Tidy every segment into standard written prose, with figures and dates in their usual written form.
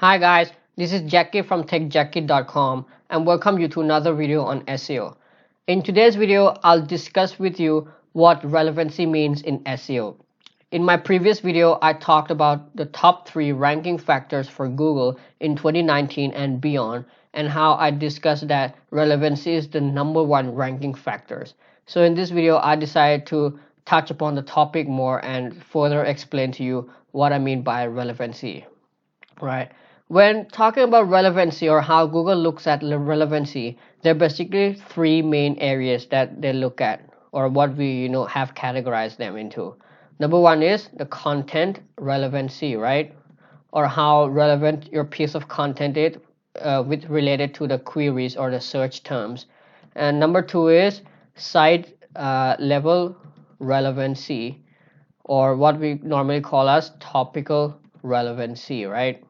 Hi guys, this is Jackie from techjackie.com and welcome you to another video on SEO. In today's video, I'll discuss with you what relevancy means in SEO. In my previous video, I talked about the top 3 ranking factors for Google in 2019 and beyond, and how I discussed that relevancy is the #1 ranking factors. So in this video, I decided to touch upon the topic more and further explain to you what I mean by relevancy. Right. When talking about relevancy or how Google looks at relevancy, there are basically 3 main areas that they look at, or what we have categorized them into. #1 is the content relevancy, right? Or how relevant your piece of content is with related to the queries or the search terms. And #2 is site level relevancy, or what we normally call as topical relevancy, right?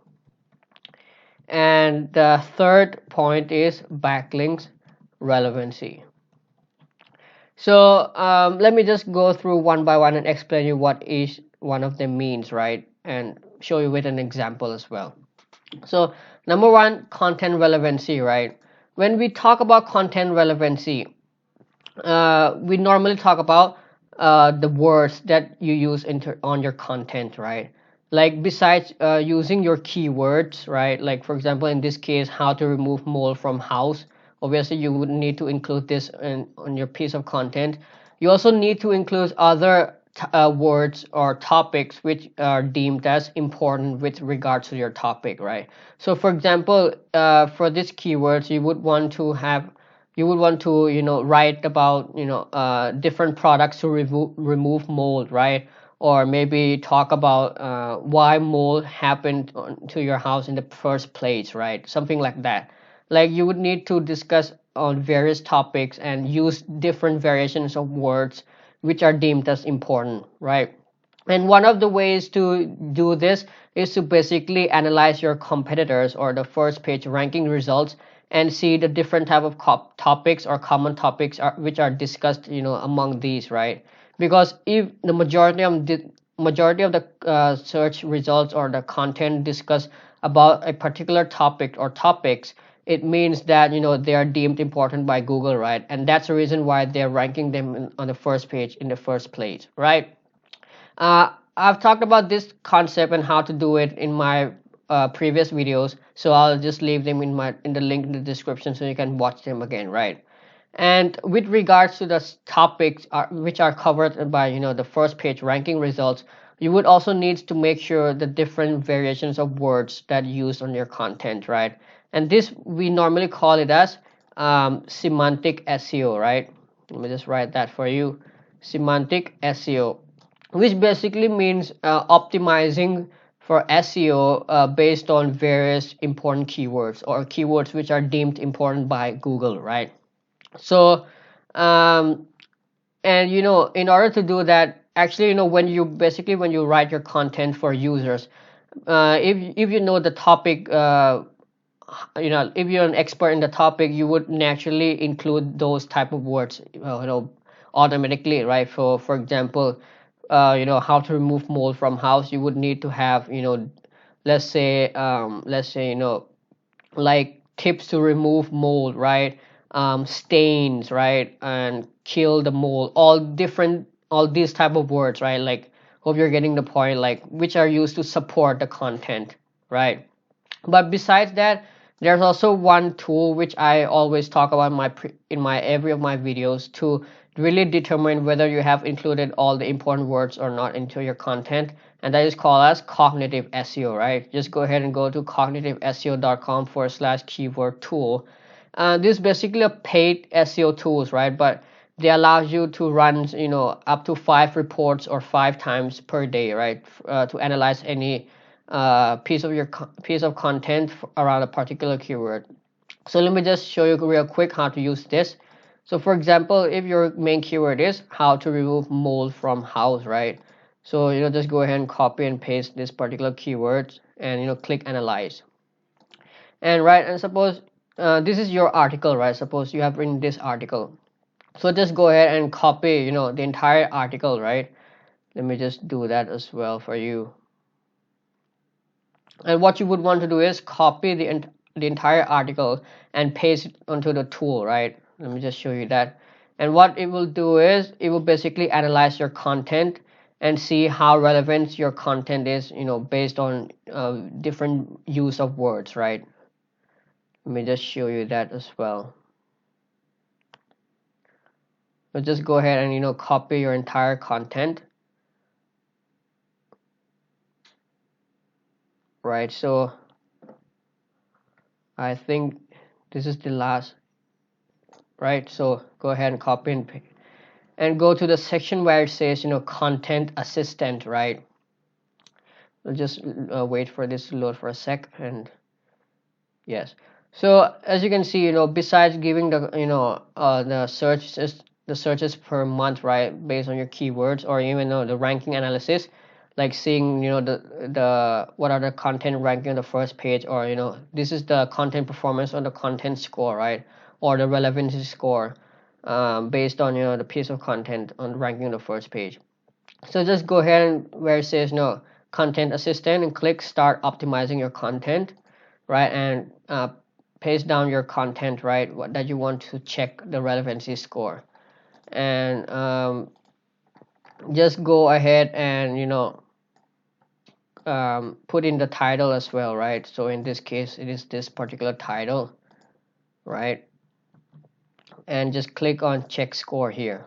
And the third point is backlinks relevancy. So let me just go through one by one and explain you what each one of them means, right? And show you with an example as well. So #1, content relevancy, right? When we talk about content relevancy, we normally talk about the words that you use on your content, right? Like besides using your keywords, right? Like for example, in this case, how to remove mold from house. Obviously, you would need to include this on your piece of content. You also need to include other words or topics which are deemed as important with regards to your topic, right? So for example, for these keywords, you would want to write about different products to remove mold, right? Or maybe talk about why mold happened to your house in the first place, right? Something like that. Like you would need to discuss on various topics and use different variations of words which are deemed as important, right? And one of the ways to do this is to basically analyze your competitors or the first page ranking results and see the different type of topics or common topics which are discussed among these, right? Because if the majority of the search results or the content discussed about a particular topic or topics, it means that they are deemed important by Google, right? And that's the reason why they're ranking them on the first page in the first place, right? I've talked about this concept and how to do it in my previous videos, so I'll just leave them in the link in the description so you can watch them again, right? And with regards to the topics which are covered by the first page ranking results, you would also need to make sure the different variations of words that you use on your content, right? And this we normally call it as semantic SEO, right? Let me just write that for you. Semantic SEO, which basically means optimizing for SEO based on various important keywords or keywords which are deemed important by Google, right? So and in order to do that, actually when you write your content for users, if you know the topic, if you're an expert in the topic, you would naturally include those type of words automatically, right? For example, how to remove mold from house, you would need to have let's say like tips to remove mold, right? Stains, right? And kill the mold, all these type of words, right? Like, hope you're getting the point, like which are used to support the content, right? But besides that, there's also one tool which I always talk about in my every of my videos to really determine whether you have included all the important words or not into your content, and that is called as cognitive SEO, right? Just go ahead and go to cognitiveseo.com/keyword tool. This is basically a paid SEO tools, right? But they allow you to run up to 5 reports or 5 times per day, right? To analyze any piece of content around a particular keyword. So let me just show you real quick how to use this. So for example, if your main keyword is how to remove mold from house, right? So just go ahead and copy and paste this particular keyword and click analyze. And suppose this is your article, right? Suppose you have written this article. So just go ahead and copy the entire article, right? Let me just do that as well for you. And what you would want to do is copy the entire article and paste it onto the tool, right? Let me just show you that. And what it will do is it will basically analyze your content and see how relevant your content is, based on different use of words, right? Let me just show you that as well. So just go ahead and copy your entire content, right? So I think this is the last, right? So go ahead and copy and go to the section where it says content assistant, right? We'll just wait for this to load for a sec. And yes, so as you can see, besides giving the the searches per month, right, based on your keywords, or even the ranking analysis, like seeing the what are the content ranking on the first page, or this is the content performance on the content score, right, or the relevancy score, based on the piece of content on ranking on the first page. So just go ahead and where it says content assistant and click start optimizing your content, right, and paste down your content, right, what that you want to check the relevancy score. And just go ahead and put in the title as well, right? So in this case it is this particular title, right, and just click on check score here.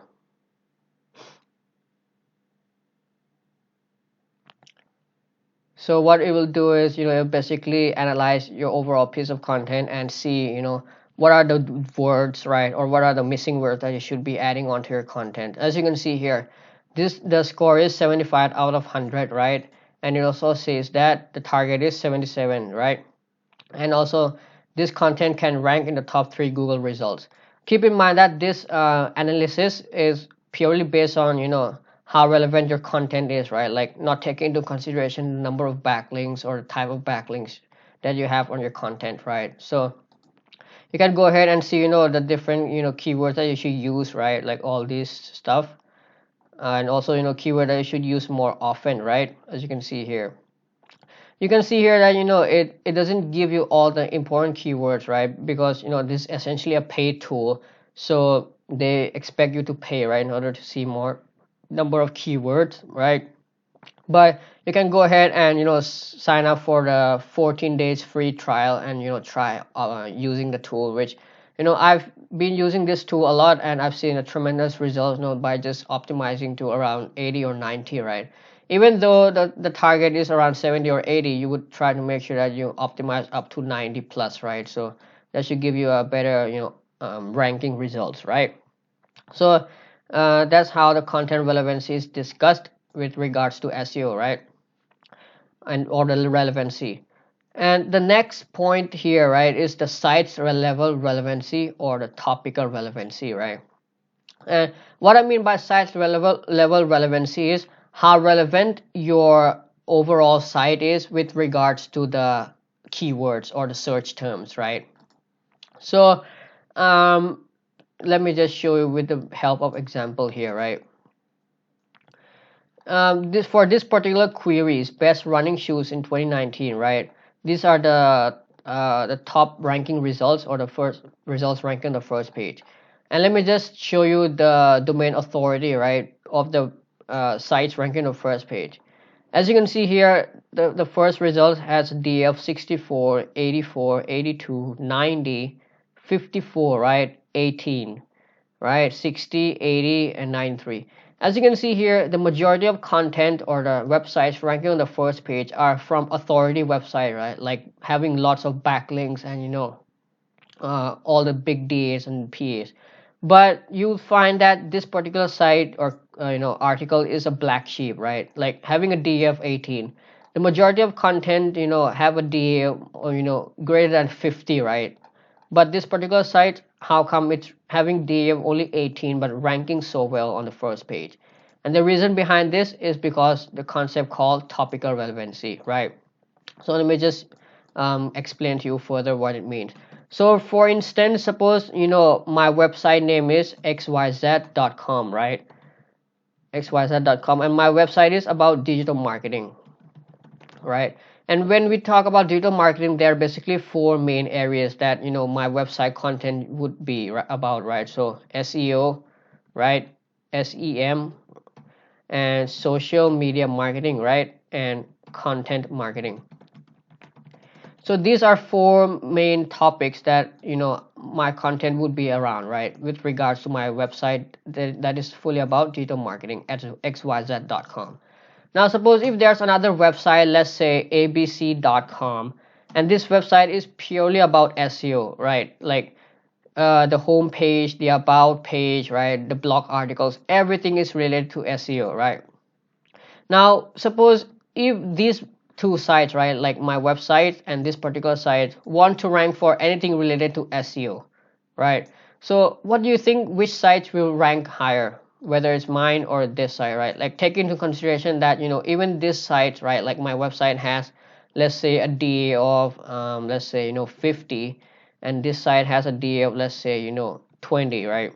So what it will do is it'll basically analyze your overall piece of content and see what are the words, right, or what are the missing words that you should be adding onto your content. As you can see here, the score is 75 out of 100, right, and it also says that the target is 77, right, and also this content can rank in the top 3 Google results. Keep in mind that this analysis is purely based on how relevant your content is, right, like not taking into consideration the number of backlinks or the type of backlinks that you have on your content, right? So you can go ahead and see the different keywords that you should use, right, like all this stuff, and also keyword that you should use more often, right? As you can see here, you can see here that it doesn't give you all the important keywords, right, because this is essentially a paid tool, so they expect you to pay, right, in order to see more number of keywords, right? But you can go ahead and sign up for the 14 days free trial and try using the tool, which I've been using this tool a lot, and I've seen a tremendous result by just optimizing to around 80 or 90, right? Even though the target is around 70 or 80, you would try to make sure that you optimize up to 90 plus, right? So that should give you a better ranking results, right? So that's how the content relevancy is discussed with regards to SEO, right, and or the relevancy. And the next point here, right, is the site's level relevancy or the topical relevancy, right? And what I mean by site's level relevancy is how relevant your overall site is with regards to the keywords or the search terms, right? So let me just show you with the help of example here, right? For this particular queries, best running shoes in 2019, right? These are the top ranking results, or the first results ranking on the first page. And let me just show you the domain authority, right, of the sites ranking on the first page. As you can see here, the first result has DF 64, 84, 82, 90, 54, right, 18, right, 60, 80, and 93. As you can see here, the majority of content or the websites ranking on the first page are from authority website, right? Like having lots of backlinks and all the big DAs and PAs. But you'll find that this particular site or article is a black sheep, right? Like having a DA 18. The majority of content have a DA or greater than 50, right? But this particular site, how come it's having DA of only 18 but ranking so well on the first page? And the reason behind this is because the concept called topical relevancy, right? So let me just explain to you further what it means. So for instance, suppose my website name is xyz.com, right? xyz.com, and my website is about digital marketing, right? And when we talk about digital marketing, there are basically four main areas that my website content would be about, right? So SEO, right? SEM, and social media marketing, right? And content marketing. So these are four main topics that my content would be around, right? With regards to my website that is fully about digital marketing at xyz.com. Now suppose if there's another website, let's say abc.com, and this website is purely about SEO, right? Like the home page, the about page, right? The blog articles, everything is related to SEO, right? Now suppose if these two sites, right, like my website and this particular site, want to rank for anything related to SEO, right? So what do you think, which sites will rank higher, whether it's mine or this site, right? Like take into consideration that even this site, right, like my website has, let's say, a DA of let's say 50, and this site has a DA of, let's say 20, right?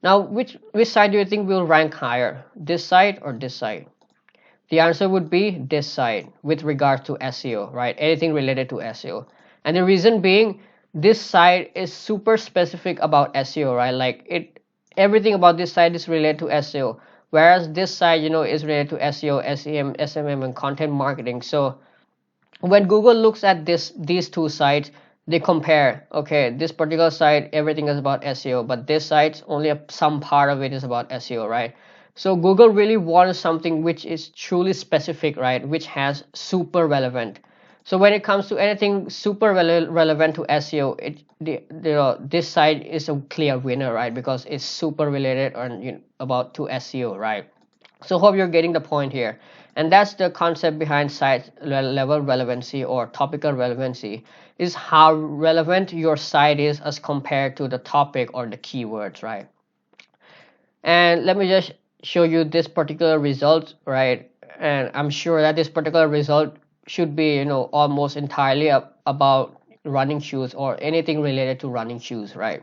Now which site do you think will rank higher, this site or this site? The answer would be this site with regards to SEO, right? Anything related to SEO. And the reason being, this site is super specific about SEO, right? Like everything about this site is related to SEO. Whereas this site, is related to SEO, SEM, SMM, and content marketing. So when Google looks at these two sites, they compare, okay, this particular site, everything is about SEO, but this site, only some part of it is about SEO, right? So Google really wants something which is truly specific, right? Which has super relevant. So when it comes to anything super relevant to SEO, this site is a clear winner, right? Because it's super related on about to SEO, right? So hope you're getting the point here. And that's the concept behind site level relevancy or topical relevancy, is how relevant your site is as compared to the topic or the keywords, right? And let me just show you this particular result, right? And I'm sure that this particular result should be almost entirely about running shoes or anything related to running shoes, right?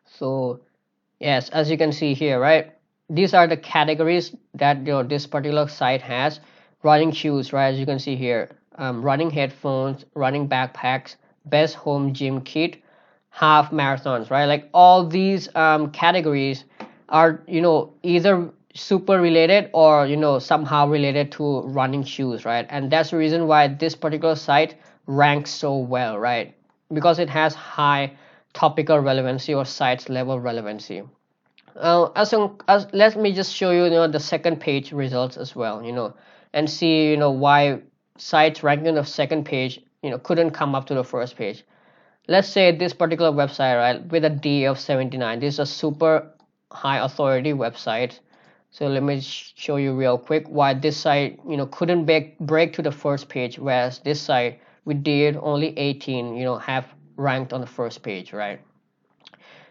So yes, as you can see here, right, these are the categories that this particular site has. Running shoes, right, as you can see here, running headphones, running backpacks, best home gym kit, half marathons, right? Like all these categories are either super related or somehow related to running shoes, right? And that's the reason why this particular site ranks so well, right? Because it has high topical relevancy or site level relevancy. As let me just show you, the second page results as well, and see why sites ranking on the second page couldn't come up to the first page. Let's say this particular website, right, with a D of 79, this is a super high authority website. So let me show you real quick why this site couldn't break to the first page, whereas this site with D only 18 have ranked on the first page, right?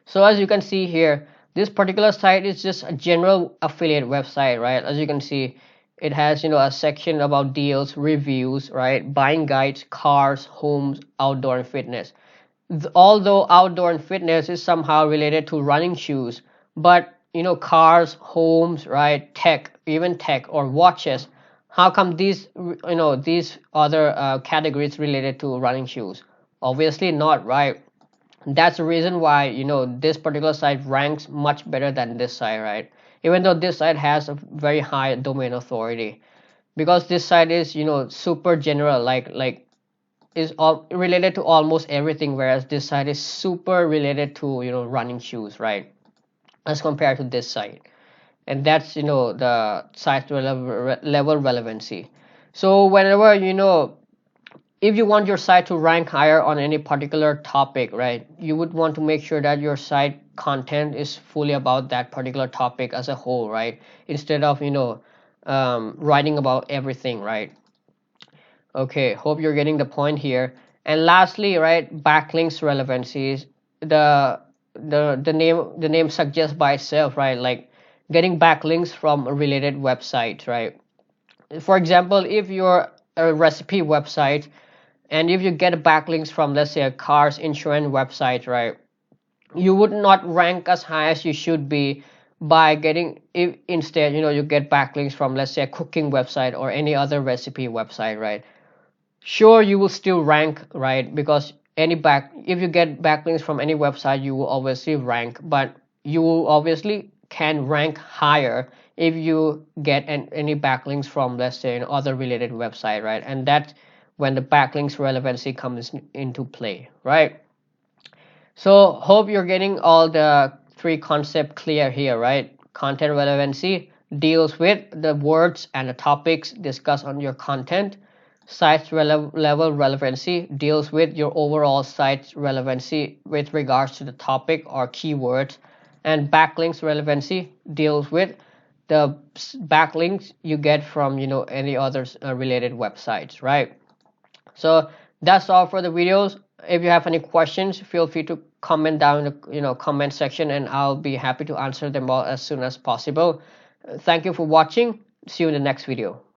So as you can see here, this particular site is just a general affiliate website, right? As you can see, it has a section about deals, reviews, right, buying guides, cars, homes, outdoor, and fitness. Although outdoor and fitness is somehow related to running shoes, but cars, homes, right, tech, even tech or watches, how come these these other categories related to running shoes? Obviously not, right? That's the reason why this particular site ranks much better than this site, right? Even though this site has a very high domain authority, because this site is super general, like is all related to almost everything, whereas this site is super related to running shoes, right, as compared to this site. And that's the site level relevancy. So whenever if you want your site to rank higher on any particular topic, right, you would want to make sure that your site content is fully about that particular topic as a whole, right, instead of writing about everything, right? Okay, hope you're getting the point here. And lastly, right, backlinks relevancies, the name suggests by itself, right, like getting backlinks from a related website, right? For example, if you're a recipe website and if you get backlinks from, let's say, a cars insurance website, right, you would not rank as high as you should be by getting, if instead you get backlinks from, let's say, a cooking website or any other recipe website, right? Sure, you will still rank, right? Because if you get backlinks from any website, you will obviously rank, but you will obviously can rank higher if you get any backlinks from, let's say, an other related website, right? And that's when the backlinks relevancy comes into play, right? So hope you're getting all the three concepts clear here, right? Content relevancy deals with the words and the topics discussed on your content. Site level relevancy deals with your overall site's relevancy with regards to the topic or keywords. And backlinks relevancy deals with the backlinks you get from any other related websites, right? So that's all for the videos. If you have any questions, feel free to comment down in the comment section, and I'll be happy to answer them all as soon as possible. Thank you for watching. See you in the next video.